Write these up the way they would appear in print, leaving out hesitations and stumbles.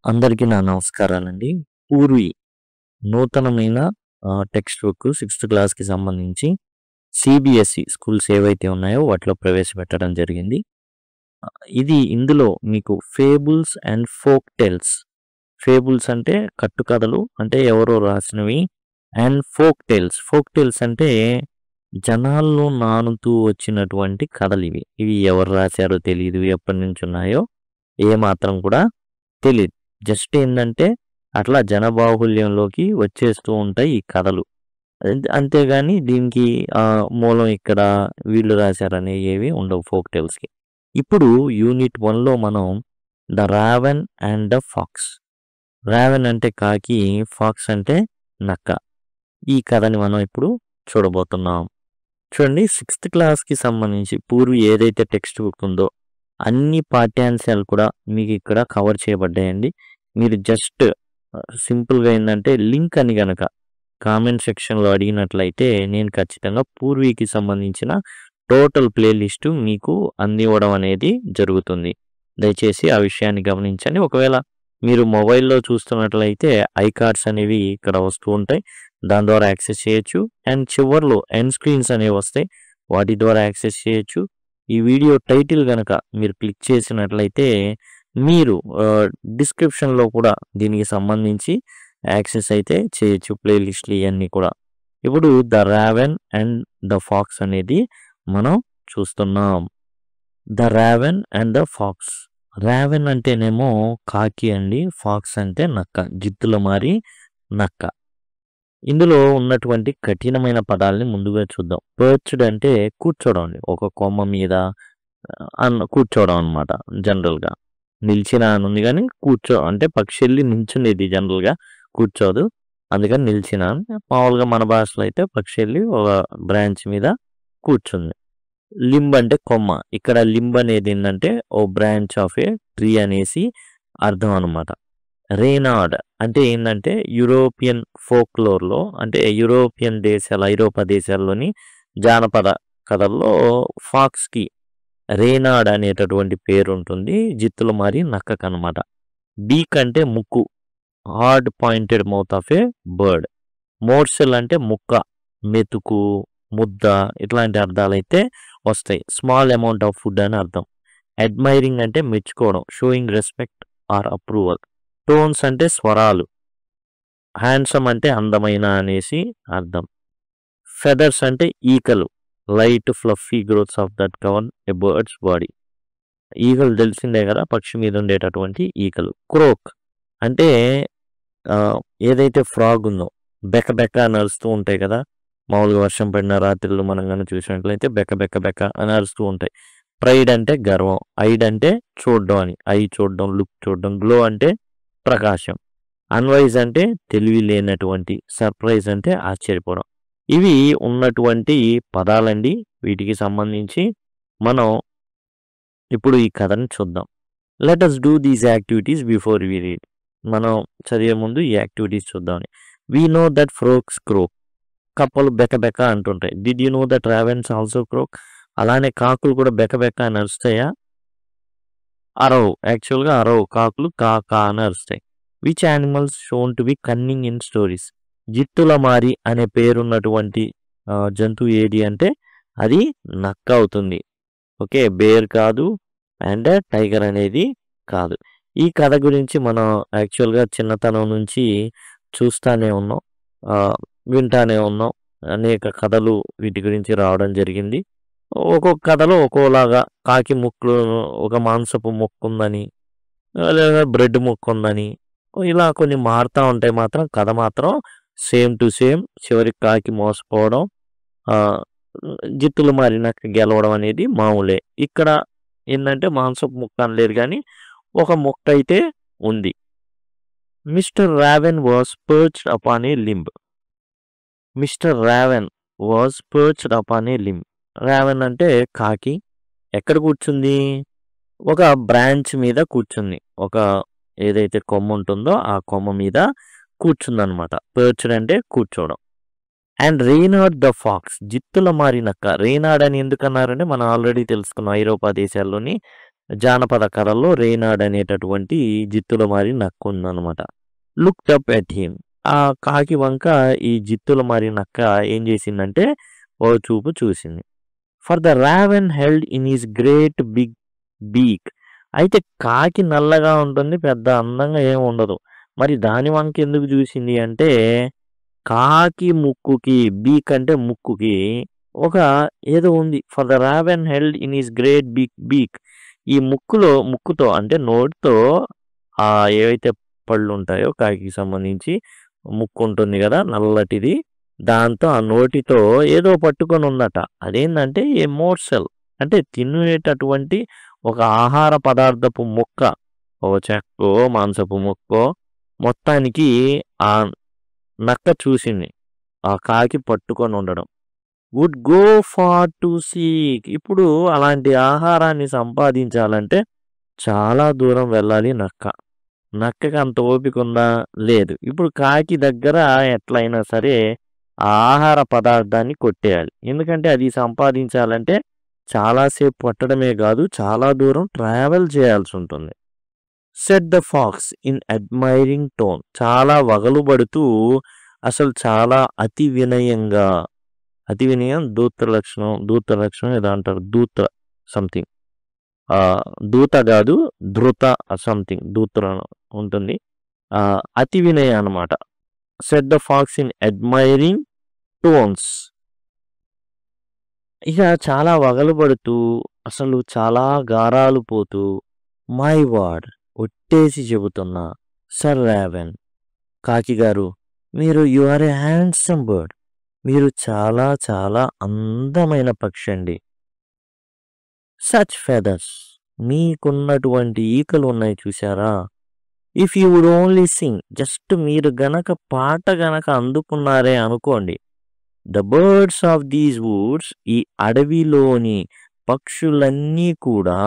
అందరికీ నా నమస్కారాలండి. పూర్వి నూతనమైన టెక్స్ట్ బుక్ 6థ్ క్లాస్‌కి సంబంధించి సీబీఎస్‌ఈ స్కూల్స్ ఏవైతే ఉన్నాయో వాటిలో ప్రవేశపెట్టడం జరిగింది. ఇందులో మీకు fables and folk tales. Fables అంటే కట్టుకథలు అంటే ఎవరో రాసినవి. And folk tales. Folk tales అంటే జనాల్లో నానుతూ వచ్చినటువంటి కథలివి. ఇవి ఎవరు రాశారో తెలీదు. ఎప్పటినుంచున్నాయో ఏమాత్రం కూడా తెలీదు. జస్ట్ ఏందంటే అట్లా జనబాహుల్యంలోకి వచ్చేస్తూ ఉంటాయి ఈ కథలు. అంతేగాని దీనికి మూలం ఇక్కడ వీళ్ళు రాశారనేవి ఏవి ఉండవు ఫోక్ టేల్స్‌కి. ఇప్పుడు యూనిట్ 1లో మనం 'the raven and the pox'. Raven అంటే కాకి, ఫాక్స్ అంటే నక్క. ఈ కథని మనం ఇప్పుడు చూడబోతున్నాం. చూడండి 6థ్ క్లాస్‌కి సంబంధించి పూర్వి ఏదైతే టెక్స్ట్ బుక్ ఉందో అన్ని పాఠ్యాంశాలు కూడా మీకు ఇక్కడ కవర్ చేయబడ్డాయండి. మీరు జస్ట్ సింపుల్‌గా ఏందంటే లింక్ అని గనక కామెంట్ సెక్షన్‌లో అడిగినట్లయితే నేను ఖచ్చితంగా పూర్వీకి సంబంధించిన టోటల్ ప్లే లిస్ట్ మీకు అందివ్వడం అనేది జరుగుతుంది. దయచేసి ఆ విషయాన్ని గమనించండి. ఒకవేళ మీరు మొబైల్‌లో చూస్తున్నట్లయితే ఐ కార్డ్స్ అనేవి ఇక్కడ వస్తూ ఉంటాయి. దాని ద్వారా యాక్సెస్ చేయొచ్చు. అండ్ చివర్లో ఎండ్ స్క్రీన్స్ అనేవి వస్తాయి. వాటి ద్వారా యాక్సెస్ చేయొచ్చు. ఈ వీడియో టైటిల్ గనక మీరు క్లిక్ చేసినట్లయితే మీరు డిస్క్రిప్షన్‌లో కూడా దీనికి సంబంధించి యాక్సెస్ అయితే చేయొచ్చు. ప్లే లిస్ట్‌లు ఇయన్నీ కూడా. ఇప్పుడు 'the raven and the pox' అనేది మనం చూస్తున్నాం. 'The raven and the pox'. Raven అంటేనేమో కాకి అండి. ఫాక్స్ అంటే నక్క. జిత్తుల మారి నక్క. ఇందులో ఉన్నటువంటి కఠినమైన పదాల్ని ముందుగా చూద్దాం. పర్చ్డ్ అంటే కూర్చోవడం అండి. ఒక కొమ్మ మీద కూర్చోవడం అనమాట జనరల్‌గా. నిలిచిన అని ఉంది గానీ అంటే పక్షి నిల్చునేది జనరల్‌గా కూర్చోదు. అందుకని నిలిచిన. మామూలుగా మన భాషలో అయితే పక్షి ఒక బ్రాంచ్ మీద కూర్చుంది. లింబ్ అంటే కొమ్మ. ఇక్కడ లింబ్ అనేది ఏందంటే ఓ బ్రాంచ్ ఆఫ్ ఏ ట్రీ అనేసి అర్థం అనమాట. రేనాడ్ అంటే ఏందంటే యూరోపియన్ ఫోక్‌లోర్‌లో అంటే ఐరోపా దేశాల్లోని జానపద కథల్లో ఫాక్స్‌కి రేనాడ్ అనేటటువంటి పేరుంటుంది. జిత్తుల మారి నక్కకనమాట. బీక్ అంటే ముక్కు. Hard pointed mouth of a bird. Morsel అంటే ముక్క, మెతుకు, ముద్ద ఇట్లాంటి అర్థాలైతే వస్తాయి. స్మాల్ అమౌంట్ ఆఫ్ ఫుడ్ అని అర్థం. అడ్మైరింగ్ అంటే మెచ్చుకోవడం. Showing respect or approval. Tones అంటే స్వరాలు. హ్యాండ్సమ్ అంటే అందమైన అనేసి అర్థం. ఫెదర్స్ అంటే ఈకలు. Light fluffy growths of that cover a birds body. ఈగలు తెలిసిందే కదా, పక్షి మీద ఉండేటటువంటి ఈకలు. క్రోక్ అంటే ఏదైతే ఫ్రాగ్ ఉందో బెక బెక అని అరుస్తూ ఉంటాయి కదా, మామూలుగా వర్షం పడిన రాత్రిళ్ళు మనం కానీ చూసినట్లయితే బెక బెక బెక అని అరుస్తూ ఉంటాయి. ప్రైడ్ అంటే గర్వం. ఐడ్ అంటే చూడడం అని. ఐ చూడడం, లుక్ చూడడం. గ్లో అంటే ప్రకాశం. అన్వైజ్ అంటే తెలివి లేనటువంటి. సర్ప్రైజ్ అంటే ఆశ్చర్యపోవడం. ఇవి ఉన్నటువంటి పదాలండి. వీటికి సంబంధించి మనం ఇప్పుడు ఈ కథని చూద్దాం. Let us do these activities before we read. మనం చదివే ముందు ఈ యాక్టివిటీస్ చూద్దామని. We know that frogs croak. కప్పలు బెక బెక అంటుంటాయి. Did you know that ravens also croak. అలానే కాకులు కూడా బెక బెక అని అరుస్తాయా? అరవు. యాక్చువల్గా అరవు. కాకులు కా కా అని అరుస్తాయి. Which animals shown to be cunning in stories. జిత్తుల మారి అనే పేరున్నటువంటి జంతువు ఏది అంటే అది నక్క అవుతుంది. ఓకే, బేర్ కాదు అండ్ టైగర్ అనేది కాదు. ఈ కథ గురించి మనం యాక్చువల్గా చిన్నతనం నుంచి చూస్తానే ఉన్నాం, వింటానే ఉన్నాం. అనేక కథలు వీటి గురించి రావడం జరిగింది. ఒక్కొక్క కథలో ఒక్కోలాగా కాకి ముక్కులో ఒక మాంసపు ముక్కు ఉందని, లేదా బ్రెడ్ ముక్కు ఉందని, ఇలా కొన్ని మారుతూ ఉంటాయి. మాత్రం కథ మాత్రం సేమ్ టు సేమ్. చివరికి కాకి మోసపోవడం, జిత్తులు మారినాక గెలవడం అనేది మామూలే. ఇక్కడ ఏంటంటే మాంసపు ముక్క అనలేదు కానీ ఒక ముక్క అయితే ఉంది. Mister raven was perched upon a limb. Mister raven was perched upon a limb. Raven అంటే కాకి. ఎక్కడ కూర్చుంది? ఒక బ్రాంచ్ మీద కూర్చుంది. ఒక ఏదైతే కొమ్మ ఉంటుందో ఆ కొమ్మ మీద కూర్చుందనమాట. పర్చ్డ్ అంటే కూర్చోవడం. And Reynard the fox. జిత్తుల మారి నక్క. రేనాడ్ అని ఎందుకన్నారంటే మనం ఆల్రెడీ తెలుసుకున్నాం. ఐరోపా దేశాల్లోని జానపద కథల్లో రేనాడ్ అనేటటువంటి జిత్తుల మారి నక్క ఉందన్నమాట. Looked up at him. ఆ కాకి వంక ఈ జిత్తుల మారి నక్క ఏం చేసిందంటే ఓ చూపు చూసింది. For the raven held in his great big beak. అయితే కాకి నల్లగా ఉంటుంది, పెద్ద అందంగా ఏమి ఉండదు. మరి దాని వంక ఎందుకు చూసింది అంటే కాకి ముక్కుకి, బీక్ అంటే ముక్కుకి ఒక ఏదో ఉంది. For the raven held in his great big beak. ఈ ముక్కుతో అంటే నోటితో ఏవైతే పళ్ళు ఉంటాయో కాకి సంబంధించి ముక్కు ఉంటుంది కదా నల్లటిది, దాంతో ఆ నోటితో ఏదో పట్టుకొని ఉందట. అదేంటంటే ఏ మోర్సెల్ అంటే తినేటటువంటి ఒక ఆహార పదార్థపు ముక్క, ఓ చెక్కో మాంసపు ముక్కో, మొత్తానికి ఆ నక్క చూసింది ఆ కాకి పట్టుకొని ఉండడం. Would go far to seek. ఇప్పుడు అలాంటి ఆహారాన్ని సంపాదించాలంటే చాలా దూరం వెళ్ళాలి నక్క. నక్కకి అంత ఓపిక ఉందా? లేదు. ఇప్పుడు కాకి దగ్గర ఎట్లయినా సరే ఆ ఆహార పదార్థాన్ని కొట్టేయాలి. ఎందుకంటే అది సంపాదించాలంటే చాలాసేపు పట్టడమే కాదు, చాలా దూరం ట్రావెల్ చేయాల్సి ఉంటుంది. Set the pox in admiring tone. చాలా వగలుబడుతూ, అసలు చాలా అతి వినయంగా. అతి వినయం దూత్ర లక్షణం ఏదో అంటారు, దూత్ర సంథింగ్, దూత కాదు ధృత సంథింగ్, దూత్ర ఉంటుంది. అతి వినయ అనమాట. Set the pox in admiring tones. ఇక చాలా వగలుబడుతూ, అసలు చాలా గారాలు పోతూ, మై వార్డ్ ఒట్టేసి చెబుతున్నా సర్ రావెన్, కాకి గారు, you are a handsome bird. మీరు చాలా చాలా అందమైన పక్షి అండి. సచ్ ఫెదర్స్, మీకున్నటువంటి ఈకలు ఉన్నాయి చూసారా. If you would only sing, just మీరు గనక పాట గనక అందుకున్నారే అనుకోండి, the birds of these woods, ఈ అడవిలోని పక్షులన్నీ కూడా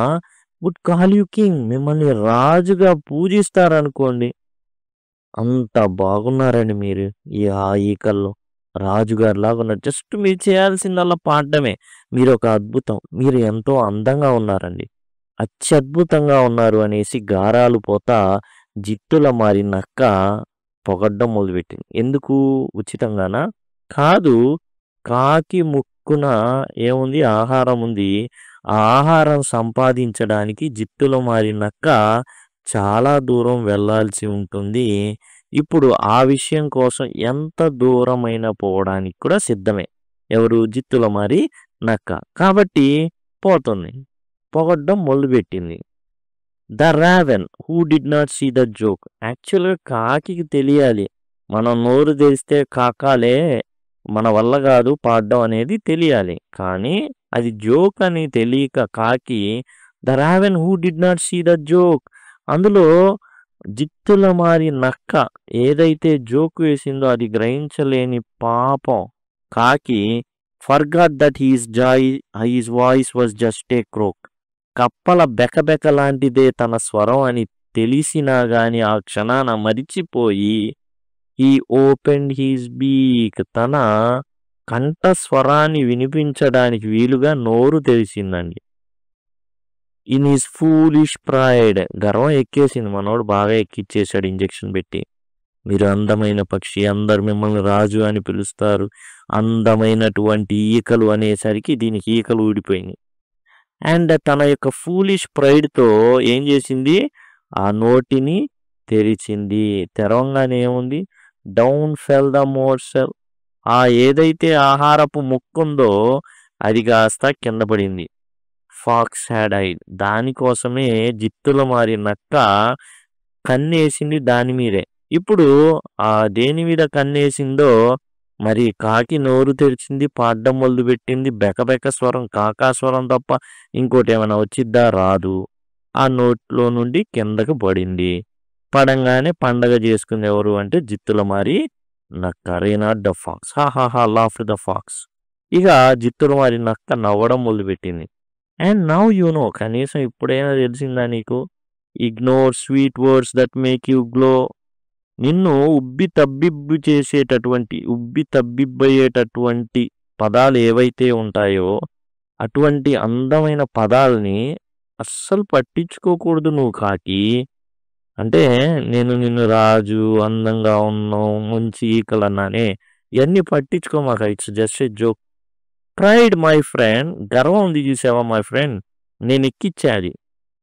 వుడ్ కాల్ యూ కింగ్, మిమ్మల్ని రాజుగా పూజిస్తారనుకోండి. అంత బాగున్నారండి మీరు ఆ ఈకల్లో, రాజుగారు లాగా ఉన్నారు. జస్ట్ మీరు చేయాల్సిందల్లా పాడడమే. మీరు ఒక అద్భుతం, మీరు ఎంతో అందంగా ఉన్నారండి, అత్యద్భుతంగా ఉన్నారు అనేసి గారాలు పోతా జిత్తుల మారి నక్క పొగడ్డం మొదలుపెట్టింది. ఎందుకు? ఉచితంగానా? కాదు. కాకి ముక్కున ఏముంది? ఆహారం ఉంది. ఆ ఆహారం సంపాదించడానికి జిత్తుల మారి నక్క చాలా దూరం వెళ్ళాల్సి ఉంటుంది. ఇప్పుడు ఆ విషయం కోసం ఎంత దూరమైనా పోవడానికి కూడా సిద్ధమే. ఎవరు? జిత్తుల మారి నక్క. కాబట్టి పోతుంది, పొగడ్డం మొదలుపెట్టింది. The raven who did not see the joke. యాక్చువల్గా కాకి తెలియాలి, మనం నోరు తెరిస్తే కాకాలే, మన వల్ల కాదు పాడడం అనేది తెలియాలి. కానీ అది జోక్ అని తెలియక కాకి the raven who did not see the joke, అందులో జిత్తుల మారి నక్క ఏదైతే జోక్ వేసిందో అది గ్రహించలేని పాపం కాకి forgot that his voice was just a croak. కప్పల బెకబెక లాంటిదే తన స్వరం అని తెలిసినా గాని ఆ క్షణాన మరిచిపోయి ఈ ఓపెన్ హీస్ బీక్, తన కంఠస్వరాన్ని వినిపించడానికి వీలుగా నోరు తెరిచిందండి. ఇన్ హిస్ ఫూలిష్ ప్రైడ్, గర్వం ఎక్కేసింది, మనోడు బాగా ఎక్కిచ్చేశాడు ఇంజెక్షన్ పెట్టి. మీరు అందమైన పక్షి, అందరు మిమ్మల్ని రాజు అని పిలుస్తారు, అందమైనటువంటి ఈకలు అనేసరికి దీనికి ఈకలు ఊడిపోయినాయి. అండ్ తన యొక్క ఫూలిష్ ప్రైడ్తో ఏం చేసింది? ఆ నోటిని తెరిచింది. తెరవంగానే ఏముంది? Down fell the morsel. ఆ ఏదైతే ఆహారపు ముక్కుందో అది కాస్త కింద పడింది. ఫాక్స్ హ్యాడ్ ఐడ్, దానికోసమే జిత్తుల మారి నక్క కన్నేసింది దాని మీదే. ఇప్పుడు ఆ దేని మీద కన్నేసిందో మరి కాకి నోరు తెరిచింది, పాడ్డం మొదలు పెట్టింది. బెకబెక స్వరం, కాకా స్వరం తప్ప ఇంకోటి ఏమైనా వచ్చిద్దా? రాదు. ఆ నోట్లో నుండి కిందకు పడింది. పడంగానే పండగ చేసుకుంది ఎవరు అంటే జిత్తుల మారి నక్క. రేనాడ్ ద ఫాక్స్ హాహాహా లాఫ్డ్ ద ఫాక్స్. ఇక జిత్తుల మారి నక్క నవ్వడం మొదలుపెట్టింది. అండ్ నౌ యు నో, కనీసం ఇప్పుడైనా తెలిసిందా నీకు? Ignore sweet words that make you glow. నిన్ను ఉబ్బి తబ్బిబ్బయ్యేటటువంటి పదాలు ఏవైతే ఉంటాయో అటువంటి అందమైన పదాలని అస్సలు పట్టించుకోకూడదు నువ్వు కాకి. అంటే నేను నిన్ను రాజు, అందంగా ఉన్నావు, మంచి ఈకలన్నానే. ఇయన్నీ పట్టించుకోమాక. It's just a joke. Pride my friend. గర్వం ఉంది చూసావా మై ఫ్రెండ్. నేనెక్కిచ్చా అది.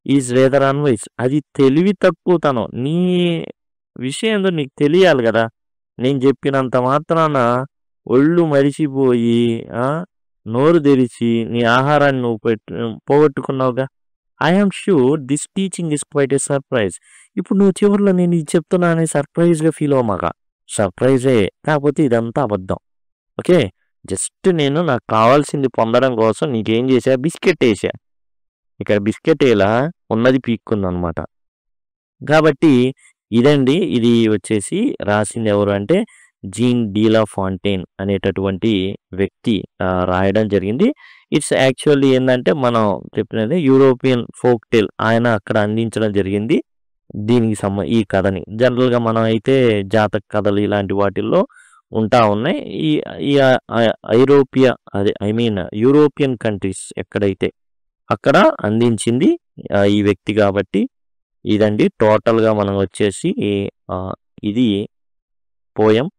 Is rather unwise. అది తెలివి తక్కువతనం. నీ విషయం ఏందో నీకు తెలియాలి గదా! నేను జెప్పినంత మాత్రాన ఒళ్ళు మరిచిపోయి నోరు తెరిచి నీ ఆహారాన్ని నువ్వు పోగొట్టుకున్నావుగా. I am sure this teaching is quite a surprise. ఇప్పుడు నువ్వు చివర్లో నేను ఇది చెప్తున్నానని సర్ప్రైజ్‌గా ఫీల్ అవ్వమాక. సర్ప్రైజే. కాకపోతే ఇదంతా అబద్ధం. ఓకే. జస్ట్ నేను నాకు కావాల్సింది పొందడం కోసం నీకేం చేశా బిస్కెట్ ఏశా. ఇక్కడ బిస్కెట్ ఏయలా ఉన్నది పీక్కుందనమాట. కాబట్టి ఇదండి. ఇది వచ్చేసి రాసింది ఎవరు అంటే జీన్ డీలా ఫాంటైన్ అనేటటువంటి వ్యక్తి రాయడం జరిగింది. ఇట్స్ యాక్చువల్లీ ఏందంటే మనం చెప్పినది యూరోపియన్ ఫోక్ టేల్ ఆయన అక్కడ అందించడం జరిగింది. దీనికి ఈ కథని. జనరల్‌గా మనం అయితే జాతక కథలు ఇలాంటి వాటిల్లో ఉంటా ఉన్నాయి. ఈ ఈ యూరోపియన్ కంట్రీస్ ఎక్కడైతే అక్కడ అందించింది ఈ వ్యక్తి కాబట్టి ఇదండి టోటల్‌గా మనం వచ్చేసి ఇది పోయెమ్.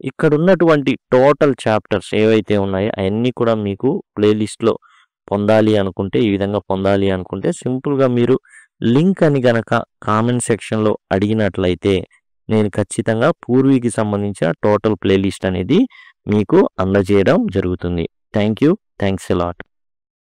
ఇక్కడున్నటువంటి టోటల్ చాప్టర్స్ ఏవైతే ఉన్నాయో అయన్నీ కూడా మీకు ప్లేలిస్ట్‌లో పొందాలి అనుకుంటే ఈ విధంగా పొందాలి అనుకుంటే సింపుల్‌గా మీరు లింక్ అని గనక కామెంట్ సెక్షన్‌లో అడిగినట్లయితే నేను ఖచ్చితంగా పూర్వీకి సంబంధించిన టోటల్ ప్లేలిస్ట్ అనేది మీకు అందజేయడం జరుగుతుంది. Thank you. Thanks a lot.